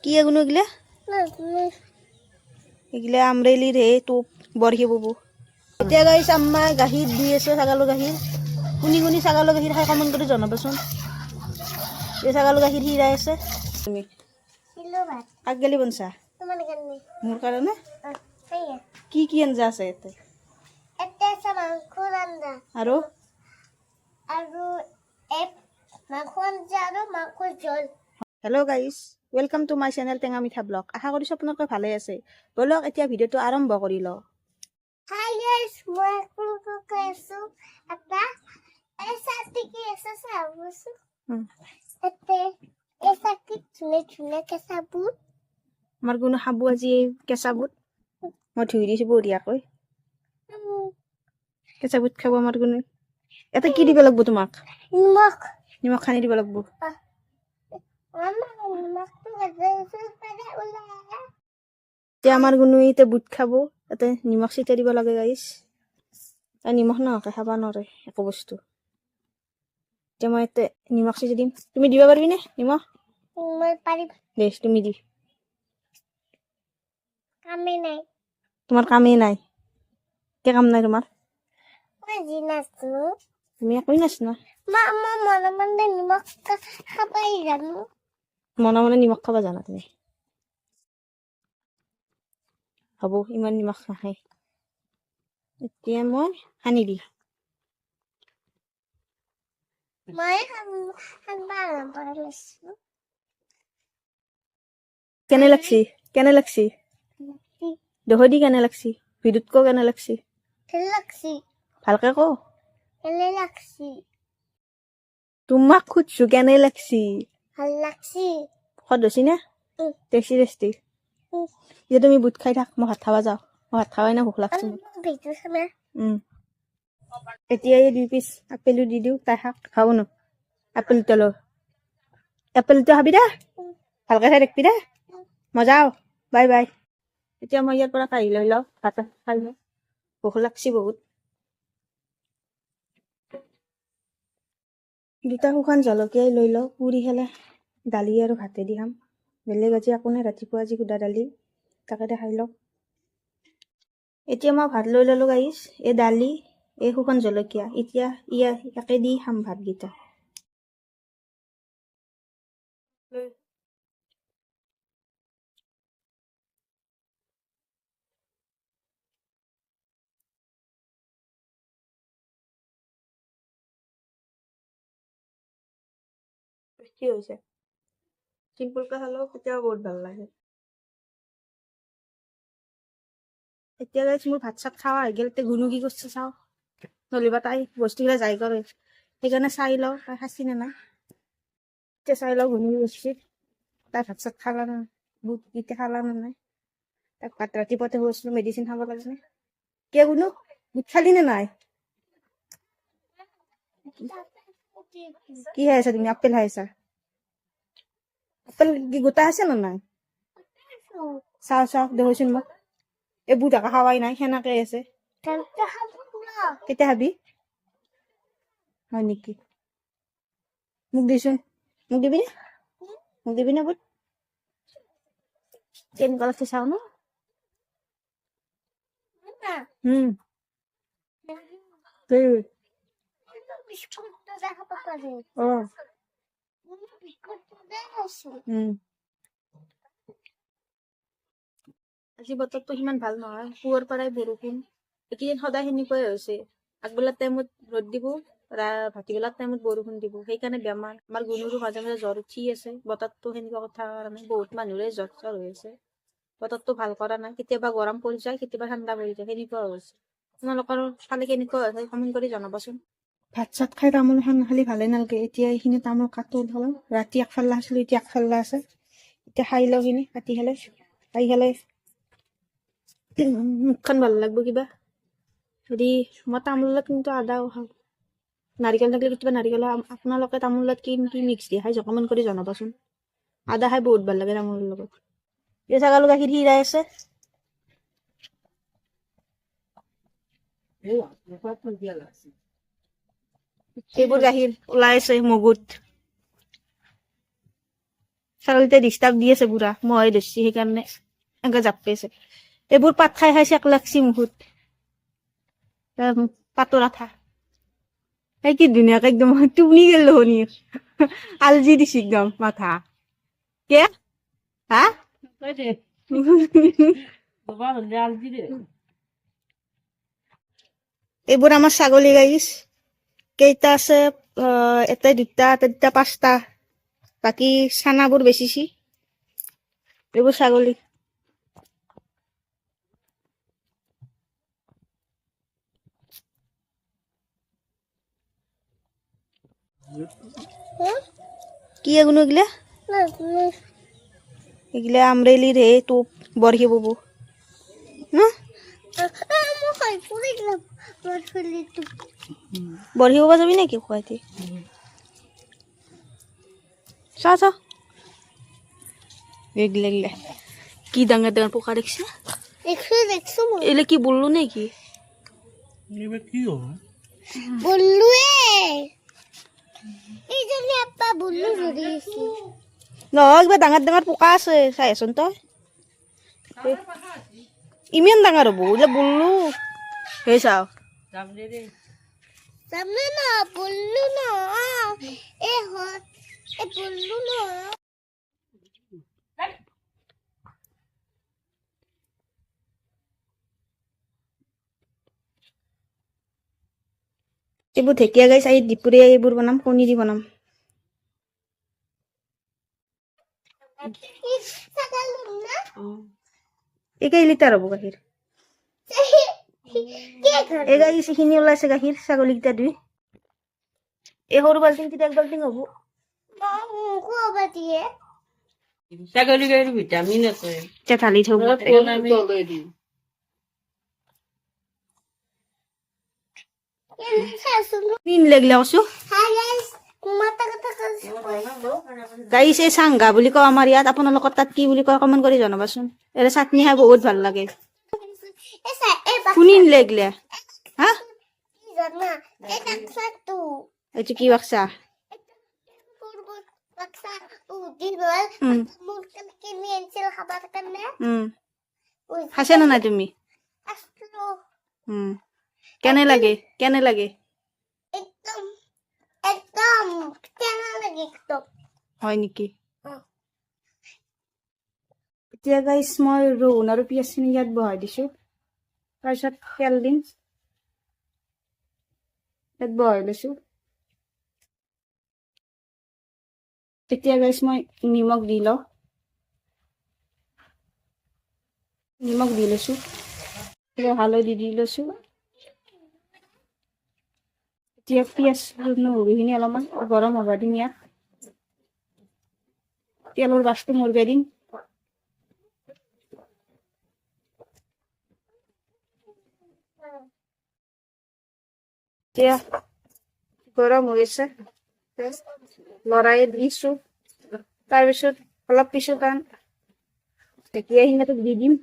কি এগুলো এগুলা এগুলা আমৰেলিৰ হে টোপ বৰহি ববু এতিয়া গাইছ আম্মা গাখীৰ দি আছে ছাগালৰ গাখীৰ কোনি কোনি ছাগালৰ গাখীৰ খাই কমেণ্ট কৰি জনাবচোন এই ছাগালৰ গাখীৰ হিৰাই আছে তুমি কাক গেলি বনছা মোৰ কাৰণে কি কি আঞ্জা আছে ইয়াতে আৰু hello' guys welcome to my channel টেঙা মিঠা ব্লগ আশা কৰিছোঁ আপোনালোকে ভালে আছে বলক এতিয়া ভিডিঅ'টো আৰম্ভ কৰি লওঁ Hi guys, welcome to Kesu. Apa? Tiki sabus. Esa chune sabut. আমাৰ কোনো খাব আজি কেঁচা বুট মই ধুই দিছোঁ বঢ়িয়াকৈ কেঁচা বুট খাব আমাৰ কোনো এটা কি দিব লাগিব তোমাক নিমখ সানি দিব লাগিব এতিয়া আমাৰ কোনো এতিয়া বুট খাব তাতে নিমখ ছিটাই দিব লাগে গাইছ আৰু নিমখ নহকে খাব নোৱাৰে একো বস্তু এতিয়া মই ইয়াতে নিমখ ছিটাই দিম তুমি দিব পাৰিবিনে নিমখ দেছ তুমি দি তোমাৰ কামেই নাই কি কাম নাই তোমাৰ তুমি একোই নাচনা মনে মনে নিমখ খাব জানা তুমি হ'ব ইমান নিমখ নাখায় এতিয়া মই সানি দি কেনে লাগছি দহ দি কেনে লাগছি ভিডিঅ'ত ক কেনে লাগছি ভালকে ক তোমাক খুদছো কেনে লাগছি সদ হৈছি নে টেষ্টি টেষ্টি এতিয়া তুমি বুট খাই থাক মই ভাত খাব যাওঁ মই ভাত খাবাই না ভোক লাগছে এতিয়া এই 2 পিচ আপেলো দি দিওঁ তাই শাক খাব ন আপেলটো ল আপেলটো খাবি দে ভালকে খাই থাকিবি দে মই যাওঁ বাই বাই এতিয়া মই ইয়াৰ পৰা কাঢ়ি লৈ লওঁ ভাত খাই লওঁ ভোক লাগছি বহুত দুটা শুকান জলকীয়াই লৈ লওঁ পুৰি খেলে দালি আৰু ভাতে দি খাম বেলেগ আজি একো নাই ৰাতিপুৱা আজি সুদা দালি তাকে দেখাই লওঁ এতিয়া মই ভাত লৈ ল'লোঁ গাইছ এই দালি এই শুকান জলকীয়া এতিয়া ইয়াকে দি খাম ভাতকেইটা কি হৈছে চিম্পুলকে খালেও কেতিয়াও বহুত ভাল লাগে এতিয়া গাইছ মোৰ ভাত চাত খাৱা হৈ গ'ল এতিয়া গুণু কি কৰিছে চাওঁ নলিবা তাই বস্তুকেইটা যাই কৰে সেইকাৰণে চাই লওঁ তাই খাইছি নে নাই এতিয়া চাই লওঁ গুণু কি কৰিছে তাই ভাত চাত খালা না বুট এতিয়া খালা নে নাই তাক ভাত ৰাতিপুৱাতে কৈছিলোঁ মেডিচিন খাব লাগে নে কিয় গুণু বুট খালি নে নাই কি খাই আছা তুমি আপেল খাই আছা আপেল কি গোটা আছে নে নাই চাওঁ দেখোচোন মোক এই বুট একা খাৱাই নাই সেনেকে আছে কেতিয়া খাবি হয় নেকি মোক দিচোন মোক দিবি না বুট কেনেকুৱা লাগছে চাওঁ ন আজি বতৰটো সিমান ভাল নহয় পুৱাৰ পৰাই বৰষুণ এইকেইদিন সদায় সেনেকুৱাই হৈছে আগবেলাৰ টাইমত ৰ'দ দিব ভাটিবেলাৰ টাইমত বৰষুণ দিব সেইকাৰণে বেমাৰ আমাৰ গুণুৰো মাজে মাজে জ্বৰ উঠি আছে বতৰটো সেনেকুৱা কথা কাৰণে বহুত মানুহৰে জ্বৰ হৈ আছে বতৰটো ভাল কৰা নাই কেতিয়াবা গৰম পৰি যায় কেতিয়াবা ঠাণ্ডা পৰি যায় সেনেকুৱা হৈছে তোমালোকৰ ফালে কেনেকুৱা হৈছে কমেণ্ট কৰি জনাবাচোন ভাত চাত খাই তামোল এখন খালি ভালে নালাগে এতিয়া এইখিনি তামোল কাটো ধৰক ৰাতি একফাল্লা আছিলোঁ এতিয়া একফাল্লা আছে এতিয়া খাই লওঁ খিনি কাটি খাই মুখখন ভাল লাগব কিবা হেৰি মই তামোলত কিন্তু আদাও খাওঁ নাৰিকল থাকিলে কেতিয়াবা নাৰিকল আপোনালোকে তামোলত কি কি মিক্স দিয়ে খাই কমেণ্ট কৰি জনাবাচোন আদা খাই বহুত ভাল লাগে তামোলৰ লগত এই ছাগালৰ গাখীৰ হিৰাই আছে সেইবোৰ গাখীৰ ওলাই আছে মগুত ছাগলীতে ডিষ্টাৰ্ব দি আছে পুৰা মহে ধৰিছে সেইকাৰণে এনেকে জাপ পাইছে এইবোৰ পাত খাই খাই চেক লাগছি মুখত পাতৰ আঠা এই কি ধুনীয়াকে একদম টুপনি গেল শুনি আলজি দিছি একদম মাথা কে হা এইবোৰ আমাৰ ছাগলী গাইছ কেইটা আছে এটা দুটা পাঁচটা বাকি চানাবোৰ বেচিছি এইবোৰ ছাগলী কি এগুলো এগুলা এগুলা আমরেলির হে টোপ বরহি বাবু না বরহি বাবা যাবি নাকি খুয়াইতে চা চা এগুলা এগুলা কি ডাঙর ডাঙর পোকা দেখছে এলে কি বললো নাকি নহয় কিবা ডাঙৰ ডাঙৰ পোকা আছে চাইচোন তই ইমান ডাঙৰ হ'ব এইবিলাক বললো সেই চাও সামনে না বললু না এ হট এ বললু না এইবোৰ ঢেকীয়া গাইছ আহি দুপৰীয়া এইবোৰ বনাম কণী দি বনাম এই কেই লিটাৰ হ'ব গাখীৰ এই গাখীৰ যিখিনি ওলাইছে গাখীৰ ছাগলীকেইটা দুই এই সৰু বাল্টিংটোত এক বাল্টিং হ'ব ছাগলী গাড়ীৰ ভিটামিন আছে এতিয়া ঢালি থব নিন লাগিলে কৈছো গাইছ এই চাংঘা বুলি কওঁ আমাৰ ইয়াত আপোনালোকৰ তাত কি বুলি কয় কমেণ্ট কৰি জনাবাচোন এৰে চাটনি খাই বহুত ভাল লাগে শুনিন লাগিলে হা এইটো কি বাক্সা খাইছে না নাই তুমি কেনে লাগে একদম একদম কেনা লাগে একদম হয় নেকি এতিয়া গাইছ মই ৰহুন আৰু পিঁয়াজখিনি ইয়াত বহাই দিছো তাৰপিছত তেল দিম ইয়াত বহাই লৈছো এতিয়া গাইছ মই নিমখ দি লওঁ নিমখ দি লৈছো হালধি দি লৈছো এতিয়া পিঁয়াজ নহৰুখিনি অলপমান গৰম হ'ব দিম ইয়াত তেলৰ বাছটো মৰিবাই দিম এতিয়া গৰম হৈ আছে লৰাই দিছো তাৰপিছত অলপ পিছত ঢেকীয়াখিনি দি দিম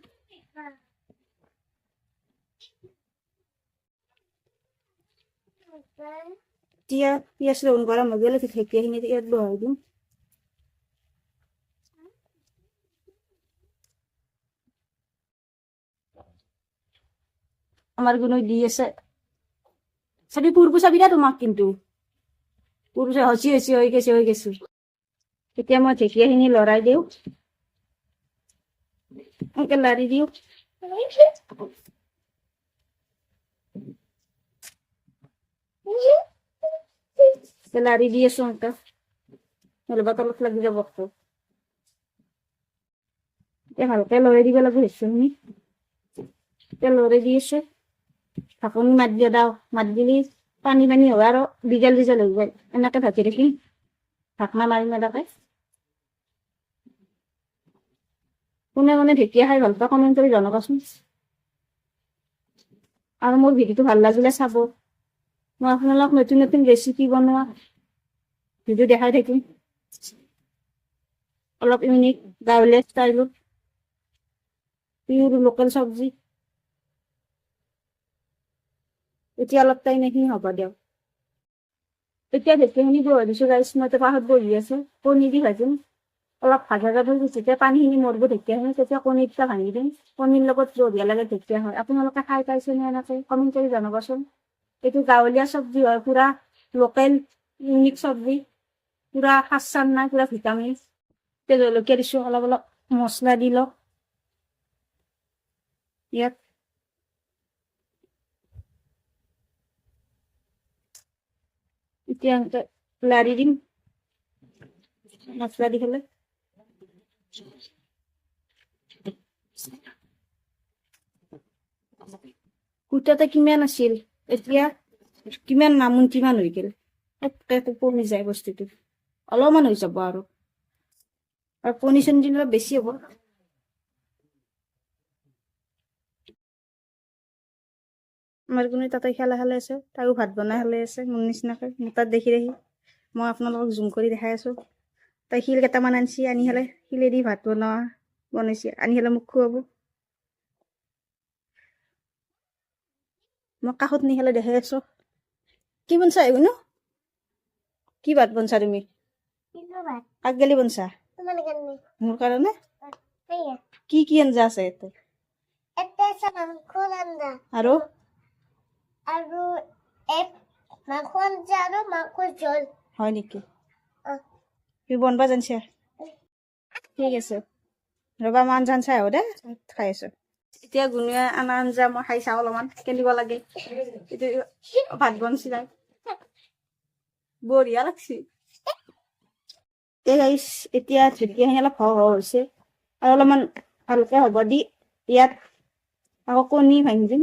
এতিয়া পিঁয়াজ ৰহুন গৰম হৈ গ'লে ঢেকীয়াখিনি ইয়াত বহাই দিম আমার গুলো দিয়েছে সেটি পূর্ব চাবিটা তোমাক কিন্তু পূর্ব হচি হচি হয়ে গেছে এতিয়া মই ঢেকীয়াখিনি লৰাই দিওঁ এনেকে লাৰি দিওঁ লাৰি দি আছো এনেকে নহ'লে বা তলত লাগি যাব এতিয়া ভালকে লৰাই দিব লাগিব হেঁচুখিনি এতিয়া লৰাই দি আছে ঢাকনি মাত দিয়া দাও মাত দিলি পানী হ'ব আৰু ডিজেল হৈ যায় এনেকে ঢাকি ৰাখি ঢাকনা মাৰি মেলাকে কোনে কোনে ঢেকীয়া খাই ভাল পায় কমেণ্ট কৰি জনাবাচোন আৰু মোৰ ভিডিঅ'টো ভাল লাগিলে চাব মই আপোনালোকক নতুন নতুন ৰেচিপি বনোৱা ভিডিঅ' দেখাই থাকিম অলপ ইউনিক গাঁৱলীয়া ষ্টাইলত পিয়ৰ লোকেল চব্জি এতিয়া অলপ টাইম এইখিনি হ'ব দিয়ক এতিয়া ঢেকীয়াখিনি বহাই দিছোঁ গাইছ মই পাহত বহি আছো কণী দি ভাজিম অলপ ভাজা যাব যেতিয়া পানীখিনি মৰিব ঢেকীয়াখিনি তেতিয়া কণী দুটা ভাঙি দিম কণীৰ লগত বঢ়িয়া লাগে ঢেকীয়া হয় আপোনালোকে খাই পাইছেনে এনেকৈ কমেণ্ট কৰি জনাবচোন এইটো গাঁৱলীয়া চব্জি হয় পুৰা লোকেল ইউনিক চব্জি পুৰা সাৰ চাৰ নাই পুৰা ভিটামিন এতিয়া জলকীয়া দিছোঁ অলপ অলপ মছলা দি লওঁ ইয়াত এতিয়া এনেকৈ লাৰি দিম মছলা দি পেলাই কুটাতে কিমান আছিল এতিয়া কিমান নামুন্তিমান হৈ গ'ল কমি যায় বস্তুটো অলপমান হৈ যাব আৰু কণী চণী দিলে অলপ বেছি হ'ব আমাৰ কোনো তাতে খেলা আছে তাইও ভাত বনাই খালে আছে মোৰ নিচিনাকৈ মোৰ তাত দেখি মই আপোনালোকক জুম কৰি দেখাই আছোঁ তাই শিল কেইটামান আনিছে আনি পেলাই শিলেদি ভাত বনাইছে আনি পেলাই মোক খুৱাব মই কাষত নি পেলাই দেখাই আছোঁ কি বনছা এইগুনো কি ভাত বনছা তুমি কাক গেলি বনছা মোৰ কাৰণে কি কি আঞ্জা আছে ইয়াতে আৰু আৰু মাংস আঞ্জা আৰু মাংসৰ জোল হয় নেকি তুমি বনবা জানছা ঠিক আছে ৰবা মই আঞ্জা চাই আহো দে খাই আছো এতিয়া গুণুৱে আনা আঞ্জা মই খাই চাওঁ অলপমান কেনেকুৱা লাগে এইটো ভাত বনছি নাই বঢ়িয়া লাগছি এতিয়া ঢেকীয়াখিনি অলপ সহ হৈছে আৰু অলপমান ভালকে হ'ব দি ইয়াত আকৌ কণী ভাঙি দিম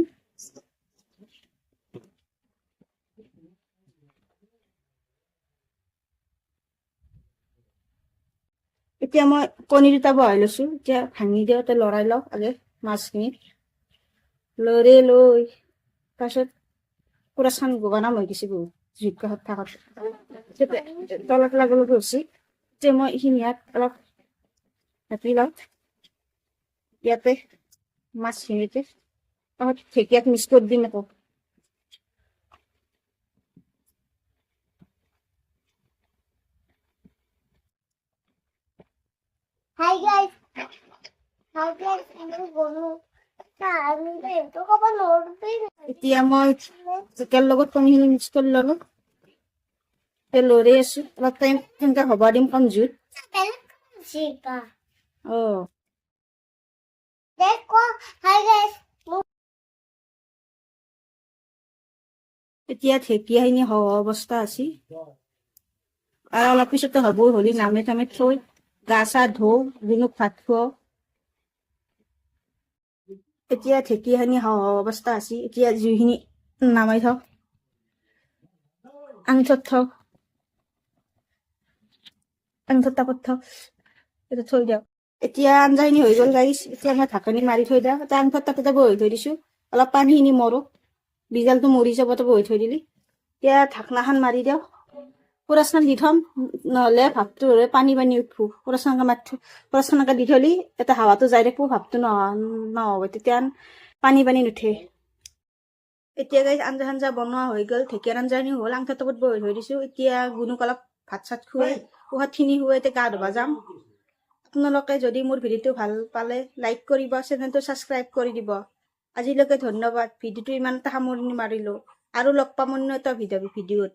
এতিয়া মই কণী দুটা বহাই লৈছো এতিয়া ভাঙি দিওঁতে লৰাই লওঁ আগে মাছখিনি লৰাই লৈ তাৰপিছত পুৰা চান গগনা হৈ গৈছে বহুত জুইত কাষত থাকোঁতে তলত লাগি ধৰিছে এতিয়া মই এইখিনি ইয়াত অলপ ঢাকি লওঁ ইয়াতে মাছখিনিতে ঢেকীয়াত মিক্স কৰি দিম আকৌ হাই গাইস আমি বনো আমি তো কব নৰতেই এতিয়া মই ঢেকীয়াৰ লগত কণীখিনি মিক্স কৰি ললোঁ লৰাই আছো অলপ টাইম সেনেকৈ হ'ব দিম কম জুইত চিকা অঁ দেখো হাই গাইস এতিয়া ঢেকীয়াখিনি হোৱা অৱস্থা আছে আৰু অলপ পিছতে হ'ব হ'লি নামে চামে থৈ গা চা ধুওঁ দিনক ভাত খুৱাওঁ এতিয়া ঢেকীয়াখিনি হোৱা অৱস্থা আছে এতিয়া জুইখিনি নামাই থওঁ আঙঠত থওঁ আঙঠত তাপত থওঁ এতিয়া থৈ দিওঁ এতিয়া আঞ্জাখিনি হৈ গ'ল গাইছ এতিয়া মই ঢাকনি মাৰি থৈ দিওঁ এটা আঙঠত তাপতে বহি থৈ দিছোঁ অলপ পানীখিনি মৰক বিজালটো মৰি যাবতো বহি থৈ দিলি এতিয়া ঢাকনাখন মাৰি দিওঁ পুৰাচন দি থ'ম নহ'লে ভাপটো হ'লে পানী উঠব পুৰাচনকৈ মাৰি পুৰাচনকৈ দি থ'লি এটা হাৱাটো যাই থাকিব ভাপটো নহ'ব তেতিয়া পানী নুঠে এতিয়া গাইছ আঞ্জা চাঞ্জা বনোৱা হৈ গ'ল ঢেকীয়াৰ আঞ্জাখিনি হ'ল আঙঠাৰ তপত বহি থৈ দিছোঁ এতিয়া গুণুক অলপ ভাত চাত খুৱাই পোহাতখিনি খুৱাই এতিয়া গা ধুব যাম আপোনালোকে যদি মোৰ ভিডিঅ'টো ভাল পালে লাইক কৰিব চেনেলটো ছাবস্ক্ৰাইব কৰি দিব আজিলৈকে ধন্যবাদ ভিডিঅ'টো ইমান এটা সামৰণি মাৰিলোঁ আৰু লগ পাম অন্য এটা ভিডিঅ'ত